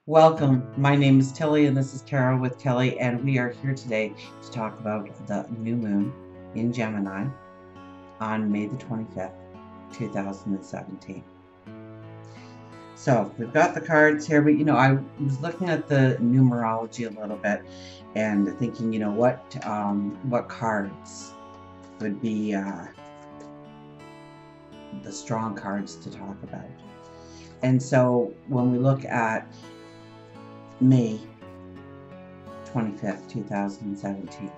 Welcome. My name is Tilly, and this is Tarot with Tilly, and we are here today to talk about the new moon in Gemini on May the 25th, 2017. So we've got the cards here, but I was looking at the numerology a little bit and thinking, what cards would be the strong cards to talk about. And so when we look at May 25th, 2017,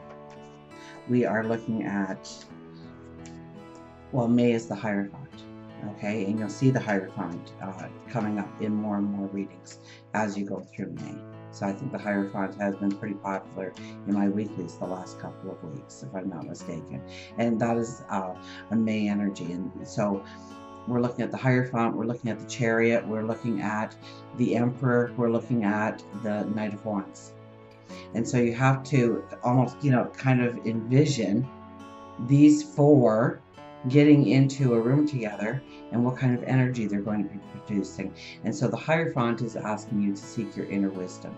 we are looking at, well, May is the Hierophant, okay? And you'll see the Hierophant coming up in more and more readings as you go through May. So I think the Hierophant has been pretty popular in my weeklies the last couple of weeks, if I'm not mistaken. And that is a May energy. And so we're looking at the Hierophant, we're looking at the Chariot, we're looking at the Emperor, we're looking at the Knight of Wands. And so you have to almost, kind of envision these four getting into a room together and what kind of energy they're going to be producing. And so the Hierophant is asking you to seek your inner wisdom,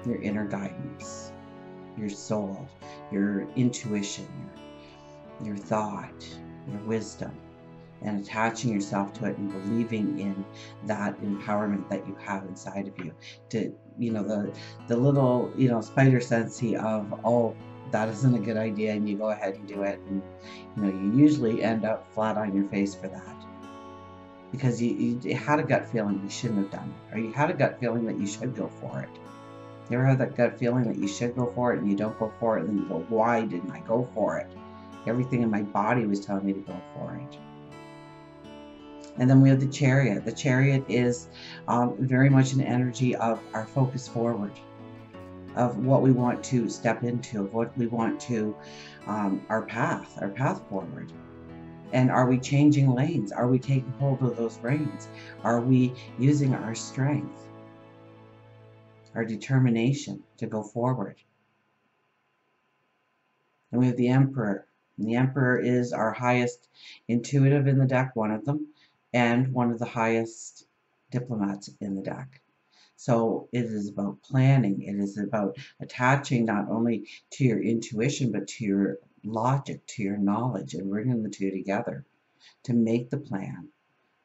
your inner guidance, your soul, your intuition, your thought, your wisdom, and attaching yourself to it and believing in that empowerment that you have inside of you. To, the little, spider sensey of, oh, that isn't a good idea, and you go ahead and do it, and you usually end up flat on your face for that. Because you had a gut feeling you shouldn't have done it, or you had a gut feeling that you should go for it. You ever had that gut feeling that you should go for it and you don't go for it, and then you go, why didn't I go for it? Everything in my body was telling me to go for it. And then we have the Chariot. The Chariot is very much an energy of our focus forward, of what we want to step into, of what we want to, our path forward. And are we changing lanes? Are we taking hold of those reins? Are we using our strength, our determination to go forward? And we have the Emperor. And the Emperor is our highest intuitive in the deck, one of them, and one of the highest diplomats in the deck. So it is about planning. It is about attaching not only to your intuition, but to your logic, to your knowledge, and bringing the two together to make the plan,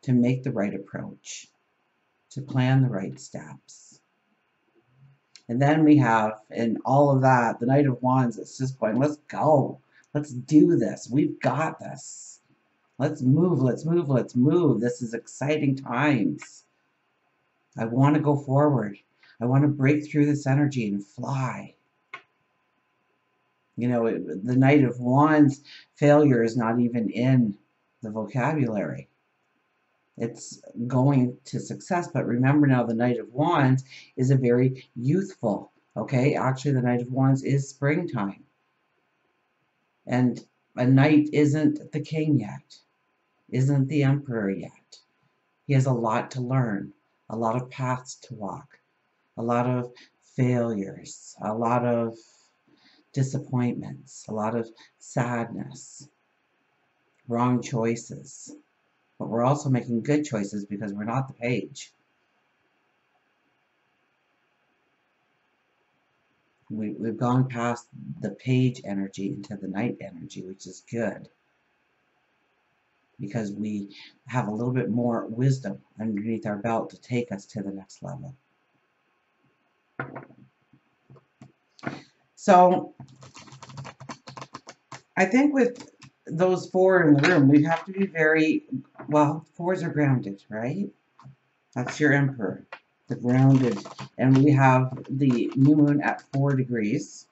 to make the right approach, to plan the right steps. And then we have, in all of that, the Knight of Wands. It's just going, let's go. Let's do this. We've got this. Let's move, let's move, let's move. This is exciting times. I want to go forward. I want to break through this energy and fly. The Knight of Wands, failure is not even in the vocabulary. It's going to success. But remember now, the Knight of Wands is a very youthful, okay? Actually, the Knight of Wands is springtime. And a knight isn't the king yet, isn't the emperor yet. He has a lot to learn, a lot of paths to walk, a lot of failures, a lot of disappointments, a lot of sadness, wrong choices. But we're also making good choices because we're not the page. We've gone past the page energy into the knight energy, which is good, because we have a little bit more wisdom underneath our belt to take us to the next level. So I think with those four in the room, we have to be very, well, fours are grounded, right? That's your Emperor, the grounded. And we have the new moon at 4 degrees.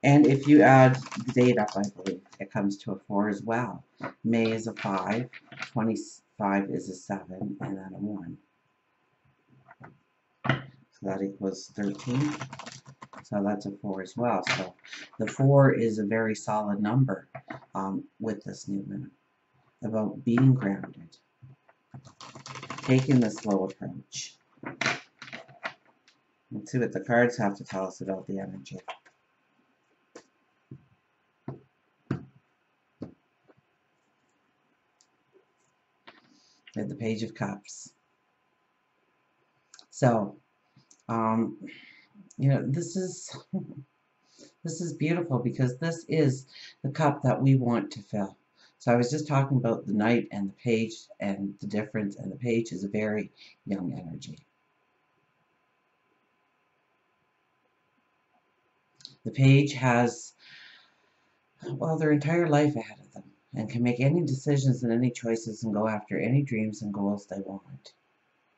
And if you add the date up, I believe, it comes to a 4 as well. May is a 5, 25 is a 7, and then a 1. So that equals 13. So that's a 4 as well. So the 4 is a very solid number with this new moon, about being grounded, taking the slow approach. Let's see what the cards have to tell us about the energy. at the Page of Cups. So, you know, this is beautiful because this is the cup that we want to fill. So I was just talking about the Knight and the Page and the difference, and the Page is a very young energy. The Page has, well, their entire life ahead of them and can make any decisions and any choices and go after any dreams and goals they want,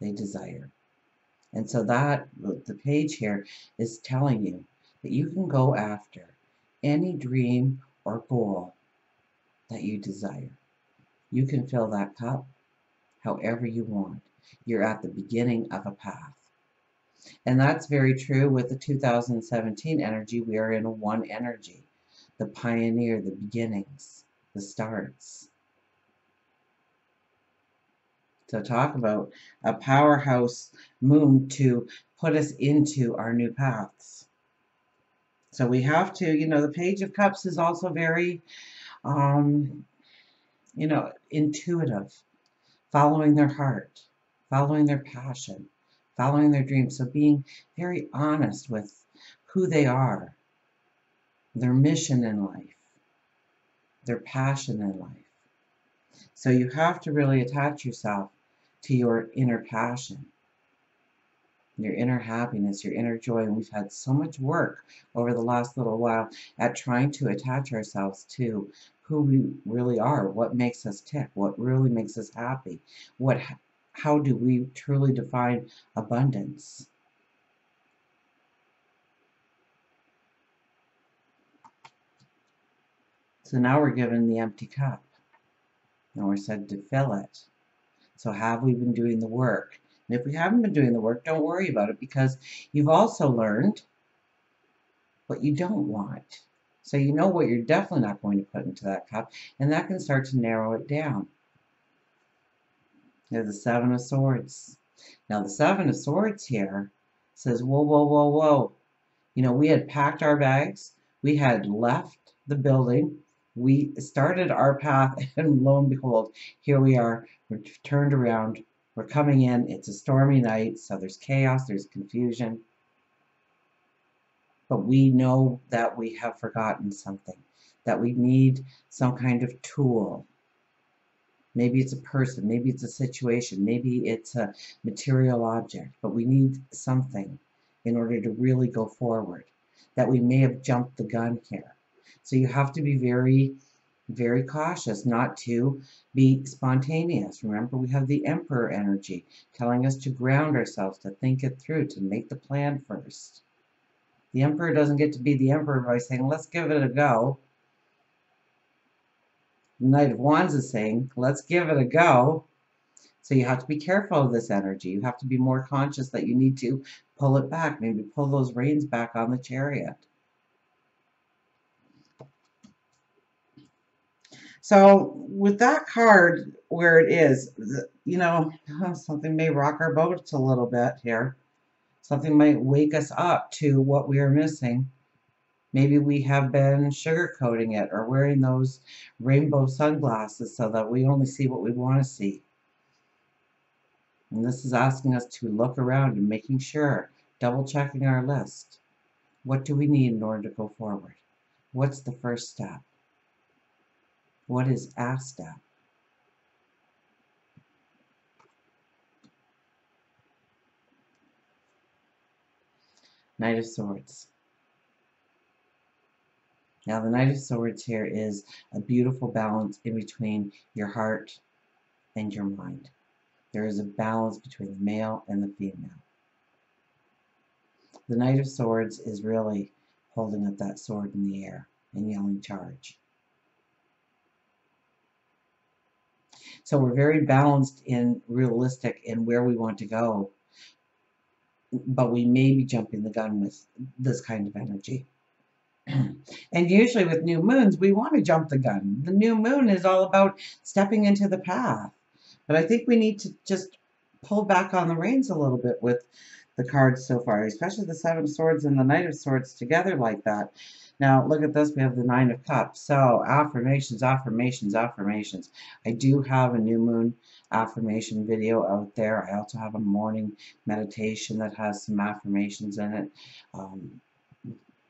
they desire. And so that, the Page here is telling you that you can go after any dream or goal that you desire. You can fill that cup however you want. You're at the beginning of a path. And that's very true with the 2017 energy. We are in a one energy, the pioneer, the beginnings, the starts. So talk about a powerhouse moon to put us into our new paths. So we have to, you know, the Page of Cups is also very, you know, intuitive, following their heart, following their passion, following their dreams. So being very honest with who they are, their mission in life, their passion in life. So you have to really attach yourself to your inner passion, your inner happiness, your inner joy. And we've had so much work over the last little while at trying to attach ourselves to who we really are, what makes us tick, what really makes us happy, how do we truly define abundance. So now we're given the empty cup, and we're said to fill it. So have we been doing the work? And if we haven't been doing the work, don't worry about it, because you've also learned what you don't want. So you know what you're definitely not going to put into that cup, and that can start to narrow it down. There's the Seven of Swords. Now the Seven of Swords here says, whoa, whoa, whoa, whoa. You know, we had packed our bags, we had left the building, we started our path, and lo and behold, here we are, we're turned around, we're coming in, it's a stormy night, so there's chaos, there's confusion. But we know that we have forgotten something, that we need some kind of tool. Maybe it's a person, maybe it's a situation, maybe it's a material object, but we need something in order to really go forward, that we may have jumped the gun here. So you have to be very, very cautious not to be spontaneous. Remember, we have the Emperor energy telling us to ground ourselves, to think it through, to make the plan first. The Emperor doesn't get to be the Emperor by saying, let's give it a go. The Knight of Wands is saying, let's give it a go. So you have to be careful of this energy. You have to be more conscious that you need to pull it back, maybe pull those reins back on the chariot. So with that card where it is, you know, something may rock our boats a little bit here. Something might wake us up to what we are missing. Maybe we have been sugarcoating it or wearing those rainbow sunglasses so that we only see what we want to see. And this is asking us to look around and making sure, double checking our list. What do we need in order to go forward? What's the first step? What is a step? Knight of Swords. Now the Knight of Swords here is a beautiful balance in between your heart and your mind. There is a balance between the male and the female. The Knight of Swords is really holding up that sword in the air and yelling charge. So we're very balanced and realistic in where we want to go, but we may be jumping the gun with this kind of energy. And usually with new moons, we want to jump the gun. The new moon is all about stepping into the path. But I think we need to just pull back on the reins a little bit with the cards so far, especially the Seven of Swords and the Knight of Swords together like that. Now, look at this. We have the Nine of Cups. So, affirmations, affirmations, affirmations. I do have a new moon affirmation video out there. I also have a morning meditation that has some affirmations in it. A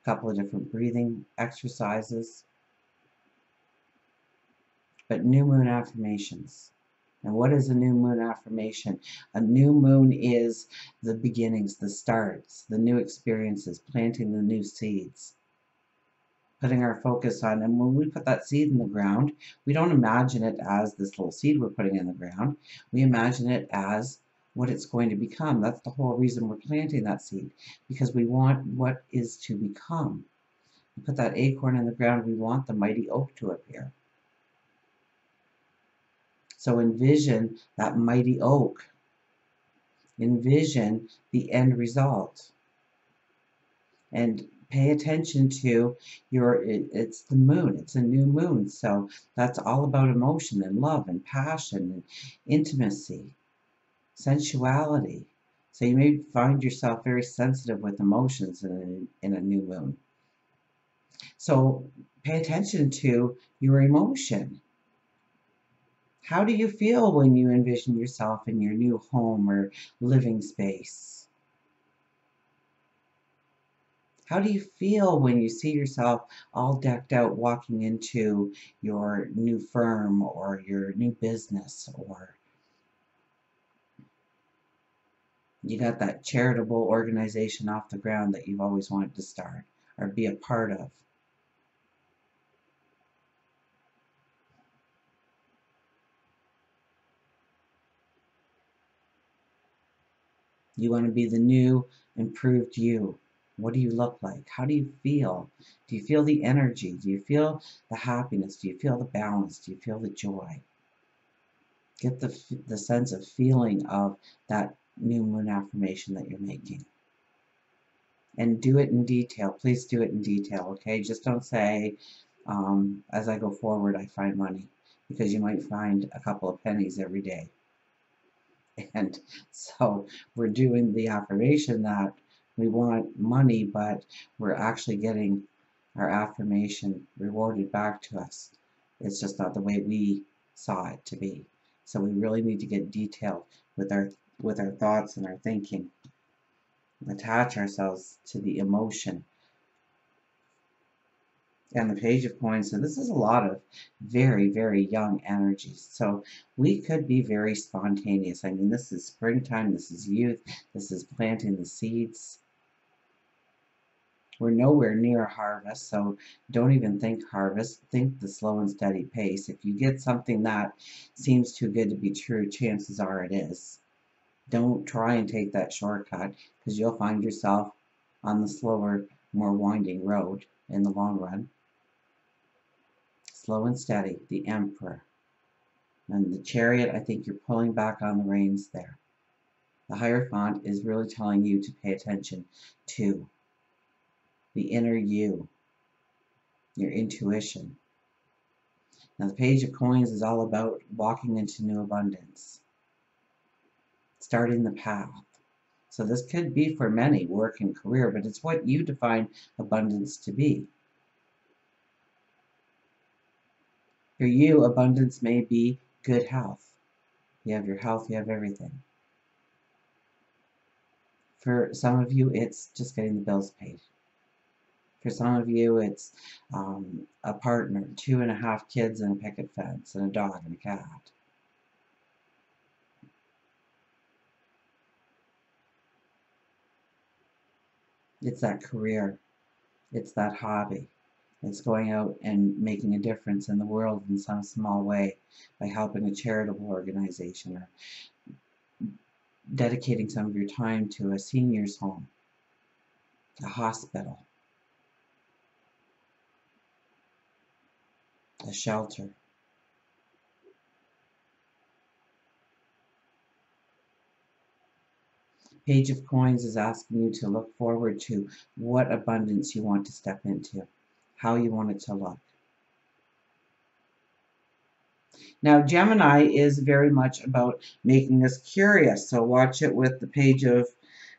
couple of different breathing exercises. But new moon affirmations. And what is a new moon affirmation? A new moon is the beginnings, the starts, the new experiences, planting the new seeds. Putting our focus on, and when we put that seed in the ground, we don't imagine it as this little seed we're putting in the ground. We imagine it as what it's going to become. That's the whole reason we're planting that seed, because we want what is to become. We put that acorn in the ground, we want the mighty oak to appear. So envision that mighty oak. Envision the end result. And pay attention to it's the moon. It's a new moon. So that's all about emotion and love and passion and intimacy, sensuality. So you may find yourself very sensitive with emotions in a new moon. So pay attention to your emotion. How do you feel when you envision yourself in your new home or living space? How do you feel when you see yourself all decked out walking into your new firm or your new business, or you got that charitable organization off the ground that you've always wanted to start or be a part of? You want to be the new, improved you. What do you look like? How do you feel? Do you feel the energy? Do you feel the happiness? Do you feel the balance? Do you feel the joy? Get the sense of feeling of that new moon affirmation that you're making. And do it in detail. Please do it in detail, okay? Just don't say, as I go forward, I find money. Because you might find a couple of pennies every day. And so we're doing the affirmation that we want money, but we're actually getting our affirmation rewarded back to us. It's just not the way we saw it to be. So we really need to get detailed with our thoughts and our thinking. Attach ourselves to the emotion. And the Page of Coins, so this is a lot of very, very young energies. So we could be very spontaneous. I mean, this is springtime, this is youth, this is planting the seeds. We're nowhere near harvest, so don't even think harvest. Think the slow and steady pace. If you get something that seems too good to be true, chances are it is. Don't try and take that shortcut, because you'll find yourself on the slower, more winding road in the long run. Slow and steady, the Emperor. And the Chariot, I think you're pulling back on the reins there. The Hierophant is really telling you to pay attention to the inner you, your intuition. Now the Page of Coins is all about walking into new abundance, starting the path. So this could be for many work and career, but it's what you define abundance to be. For you, abundance may be good health. You have your health, you have everything. For some of you, it's just getting the bills paid. For some of you, it's a partner, 2.5 kids and a picket fence, and a dog and a cat. It's that career. It's that hobby. It's going out and making a difference in the world in some small way by helping a charitable organization or dedicating some of your time to a senior's home, a hospital, a shelter. Page of Coins is asking you to look forward to what abundance you want to step into, how you want it to look. Now, Gemini is very much about making us curious. So watch it with the Page of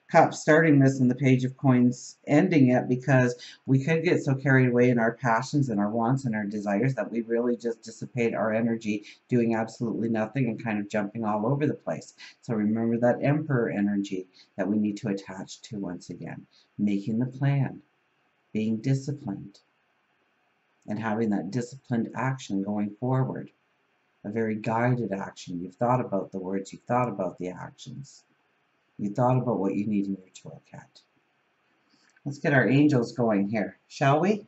Cups starting this and the Page of Coins ending it, because we could get so carried away in our passions and our wants and our desires that we really just dissipate our energy doing absolutely nothing and kind of jumping all over the place. So remember that Emperor energy that we need to attach to once again. Making the plan, being disciplined, and having that disciplined action going forward. A very guided action. You've thought about the words, you've thought about the actions. You thought about what you need in your toolkit. Let's get our angels going here, shall we?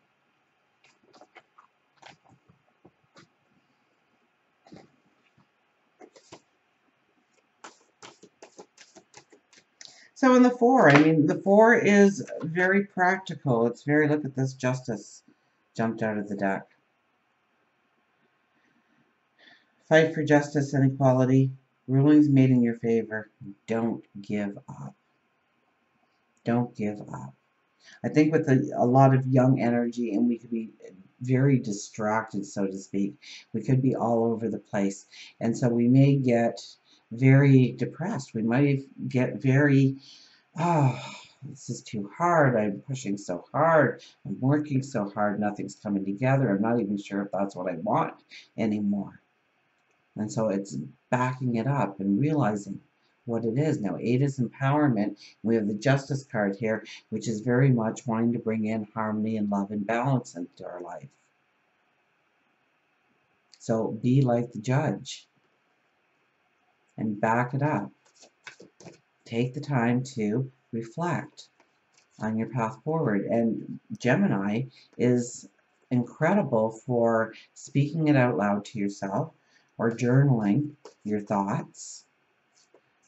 So in the 4, I mean, the 4 is very practical. It's very, look at this, Justice jumped out of the deck. Fight for justice and equality. Rulings made in your favor. Don't give up. Don't give up. I think with a lot of young energy, and we could be very distracted, so to speak. We could be all over the place. And so we may get very depressed. We might get very, oh, this is too hard. I'm pushing so hard. I'm working so hard. Nothing's coming together. I'm not even sure if that's what I want anymore. And so it's backing it up and realizing what it is. Now, 8 is empowerment. We have the Justice card here, which is very much wanting to bring in harmony and love and balance into our life. So be like the Judge and back it up. Take the time to reflect on your path forward. And Gemini is incredible for speaking it out loud to yourself or journaling your thoughts,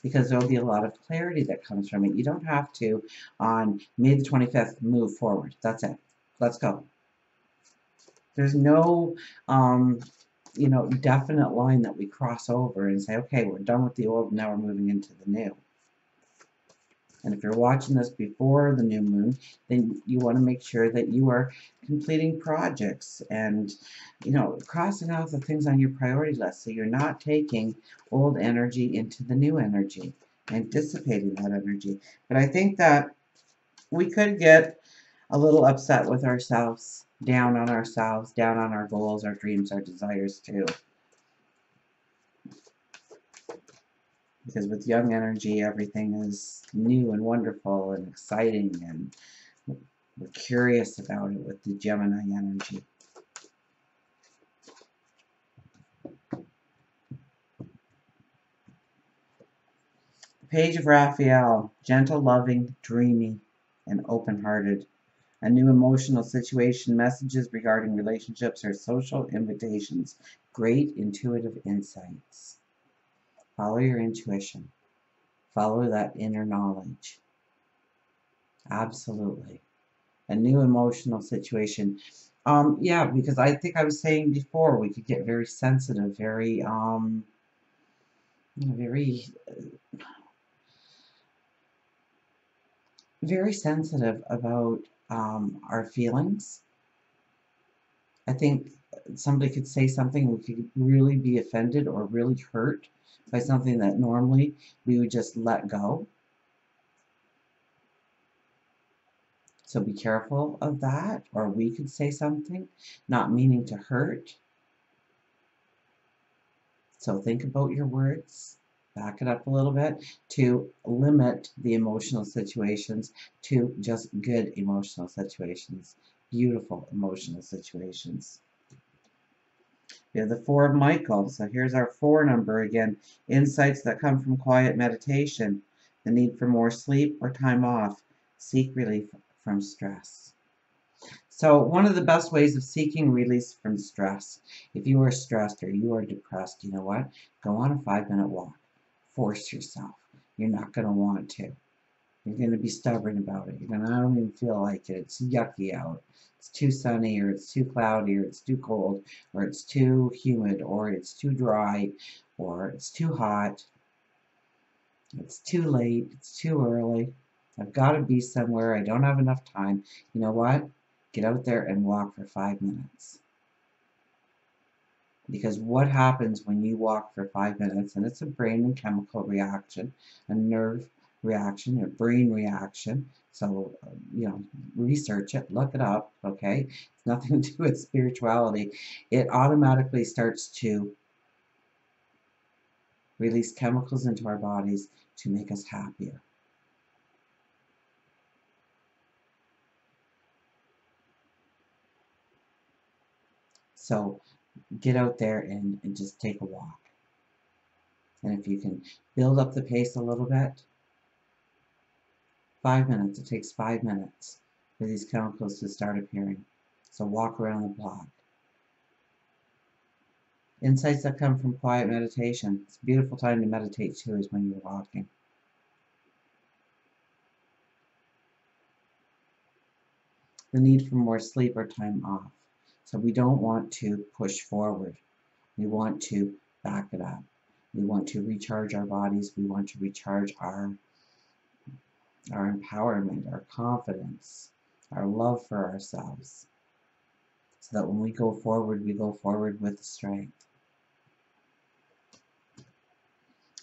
because there'll be a lot of clarity that comes from it. You don't have to, on May the 25th, move forward. That's it. Let's go. There's no, definite line that we cross over and say, okay, we're done with the old, now we're moving into the new. And if you're watching this before the new moon, then you want to make sure that you are completing projects and, crossing off the things on your priority list, so you're not taking old energy into the new energy and dissipating that energy. But I think that we could get a little upset with ourselves, down on our goals, our dreams, our desires too. Because with young energy, everything is new and wonderful and exciting, and we're curious about it with the Gemini energy. Page of Raphael, gentle, loving, dreamy, and open-hearted. A new emotional situation, messages regarding relationships or social invitations. Great intuitive insights. Follow your intuition. Follow that inner knowledge. Absolutely. A new emotional situation. Yeah, because I think I was saying before, we could get very sensitive, very sensitive about our feelings. I think somebody could say something, we could really be offended or really hurt by something that normally we would just let go. So be careful of that. Or we could say something not meaning to hurt. So think about your words. Back it up a little bit to limit the emotional situations to just good emotional situations, beautiful emotional situations. We have the 4 of Michael. So here's our 4 number again. Insights that come from quiet meditation. The need for more sleep or time off. Seek relief from stress. So one of the best ways of seeking release from stress, if you are stressed or you are depressed, you know what? Go on a 5-minute walk. Force yourself. You're not going to want to. You're going to be stubborn about it. You're going to, I don't even feel like it. It's yucky out. It's too sunny, or it's too cloudy, or it's too cold, or it's too humid, or it's too dry, or it's too hot. It's too late. It's too early. I've got to be somewhere. I don't have enough time. You know what? Get out there and walk for 5 minutes. Because what happens when you walk for 5 minutes, and it's a brain and chemical reaction, a nerve reaction, a brain reaction. So, you know, research it, look it up, okay? It's nothing to do with spirituality. It automatically starts to release chemicals into our bodies to make us happier. So get out there and just take a walk. And if you can build up the pace a little bit, 5 minutes, it takes 5 minutes for these chemicals to start appearing. So walk around the block. Insights that come from quiet meditation. It's a beautiful time to meditate too, is when you're walking. The need for more sleep or time off. So we don't want to push forward. We want to back it up. We want to recharge our bodies. We want to recharge our empowerment, our confidence, our love for ourselves. So that when we go forward with strength.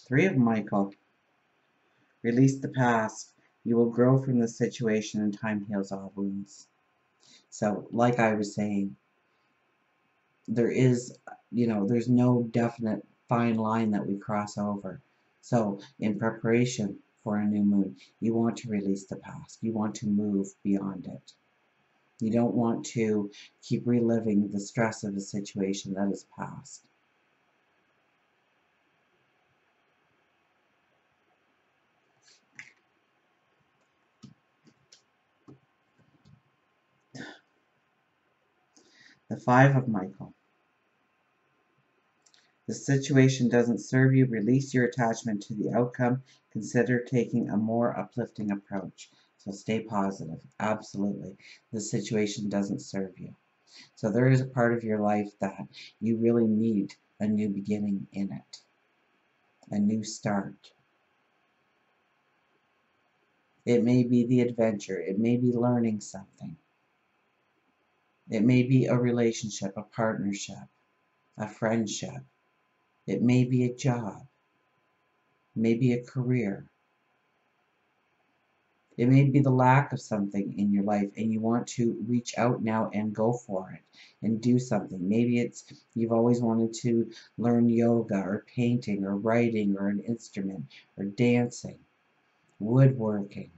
3 of Michael. Release the past. You will grow from the situation and time heals all wounds. So, like I was saying, there is, there's no definite fine line that we cross over. So, in preparation for a new moon, you want to release the past. You want to move beyond it. You don't want to keep reliving the stress of a situation that is past. The 5 of Michael. The situation doesn't serve you. Release your attachment to the outcome. Consider taking a more uplifting approach. So stay positive. Absolutely. The situation doesn't serve you. So there is a part of your life that you really need a new beginning in it. A new start. It may be the adventure. It may be learning something. It may be a relationship, a partnership, a friendship. It may be a job. It may be a career. It may be the lack of something in your life and you want to reach out now and go for it and do something. Maybe it's you've always wanted to learn yoga or painting or writing or an instrument or dancing, woodworking,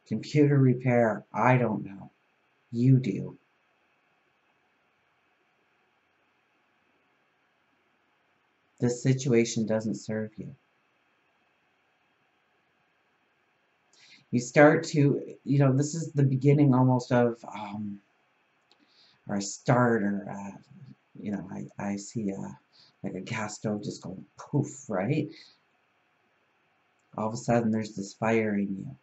computer repair. I don't know. You do. This situation doesn't serve you. You start to, this is the beginning almost of, or a start, or, I see like a gas stove just going poof, right? All of a sudden there's this fire in you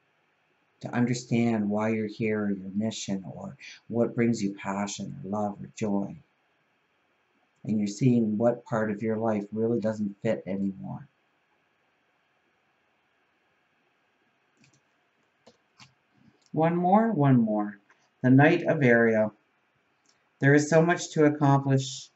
to understand why you're here or your mission or what brings you passion or love or joy. And you're seeing what part of your life really doesn't fit anymore. One more. The Knight of Ariel. There is so much to accomplish.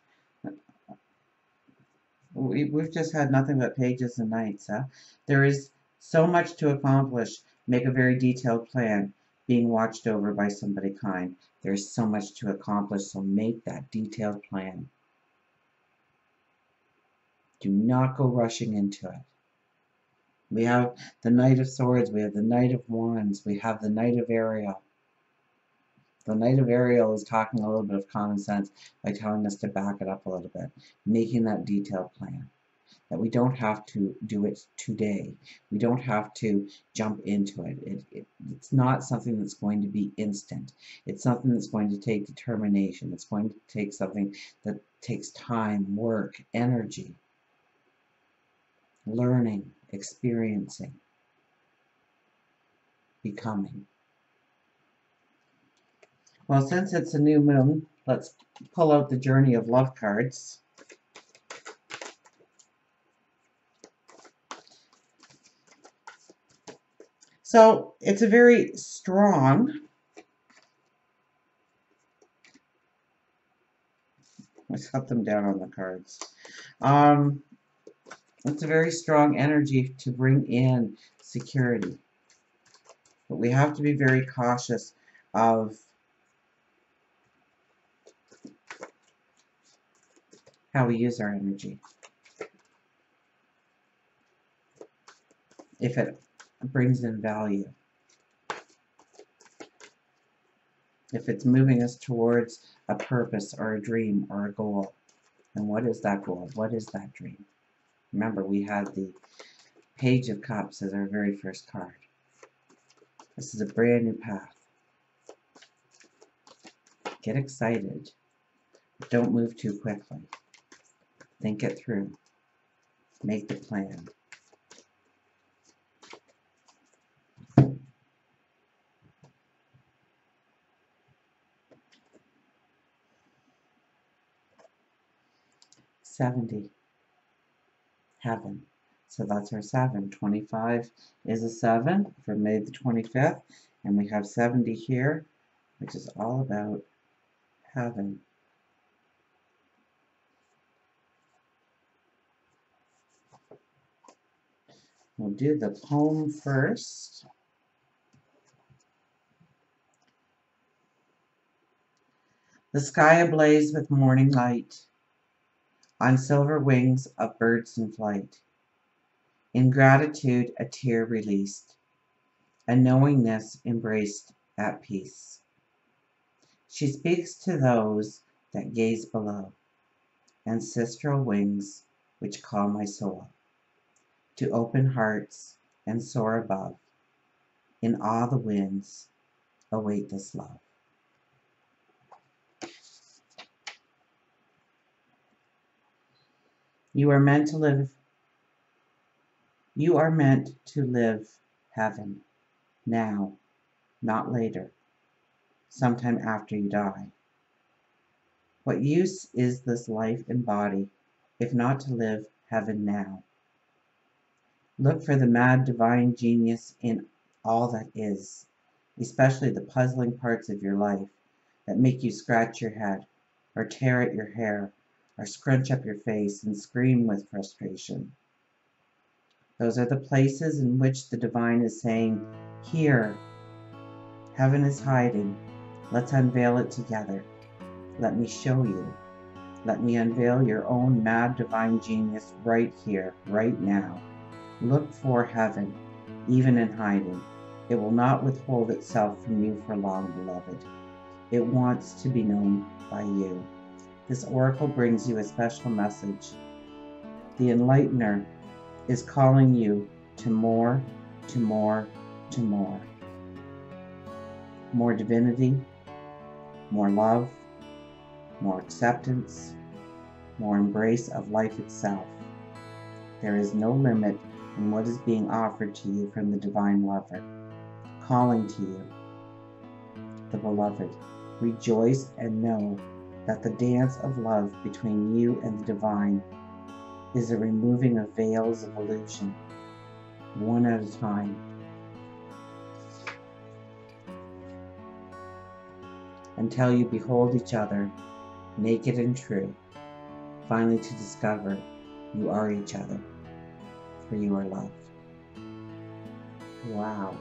We've just had nothing but pages and nights, huh? There is so much to accomplish. Make a very detailed plan. Being watched over by somebody kind. There's so much to accomplish, so make that detailed plan. Do not go rushing into it. We have the Knight of Swords, we have the Knight of Wands, we have the Knight of Ariel. The Knight of Ariel is talking a little bit of common sense by telling us to back it up a little bit, making that detailed plan. That we don't have to do it today. We don't have to jump into it. It's not something that's going to be instant. It's something that's going to take determination. It's going to take something that takes time, work, energy, learning, experiencing, becoming. Well, since it's a new moon, let's pull out the Journey of Love cards. So it's a very strong, let's cut them down on the cards. It's a very strong energy to bring in security. But we have to be very cautious of how we use our energy. If it brings in value. If it's moving us towards a purpose or a dream or a goal. And what is that goal? What is that dream? Remember, we had the Page of Cups as our very first card. This is a brand new path. Get excited. Don't move too quickly. Think it through. Make the plan. $70. Heaven. So that's our 7. 25 is a 7 for May the 25th. And we have 70 here, which is all about heaven. We'll do the poem first. The sky ablaze with morning light, on silver wings of birds in flight. In gratitude a tear released, a knowingness embraced at peace. She speaks to those that gaze below, ancestral wings which call my soul, to open hearts and soar above. In awe the winds await this love. You are meant to live heaven now, not later, sometime after you die. What use is this life and body if not to live heaven now? Look for the mad divine genius in all that is, especially the puzzling parts of your life that make you scratch your head, or tear at your hair, or scrunch up your face and scream with frustration. Those are the places in which the divine is saying, here, heaven is hiding. Let's unveil it together. Let me show you. Let me unveil your own mad divine genius right here, right now. Look for heaven, even in hiding. It will not withhold itself from you for long, beloved. It wants to be known by you. This oracle brings you a special message. The enlightener is calling you to more, to more, to more. More divinity, more love, more acceptance, more embrace of life itself. There is no limit in what is being offered to you from the divine lover, calling to you, the beloved. Rejoice and know that the dance of love between you and the divine is a removing of veils of illusion, one at a time. Until you behold each other, naked and true, finally to discover you are each other, for you are loved. Wow.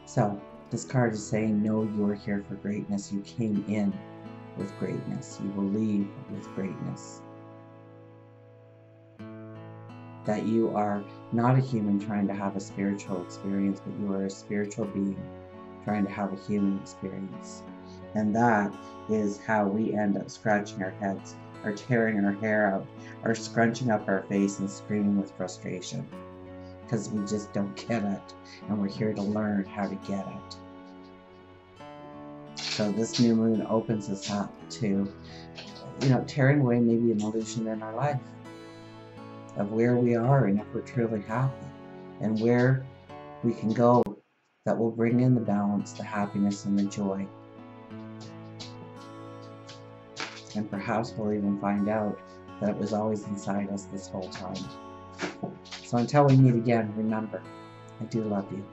So, this card is saying, no, you are here for greatness. You came in with greatness. You will leave with greatness. That you are not a human trying to have a spiritual experience, but you are a spiritual being trying to have a human experience. And that is how we end up scratching our heads, or tearing our hair out, or scrunching up our face and screaming with frustration. Because we just don't get it, and we're here to learn how to get it. So this new moon opens us up to, tearing away maybe an illusion in our life of where we are and if we're truly happy, and where we can go that will bring in the balance, the happiness, and the joy. And perhaps we'll even find out that it was always inside us this whole time. So until we meet again, remember, I do love you.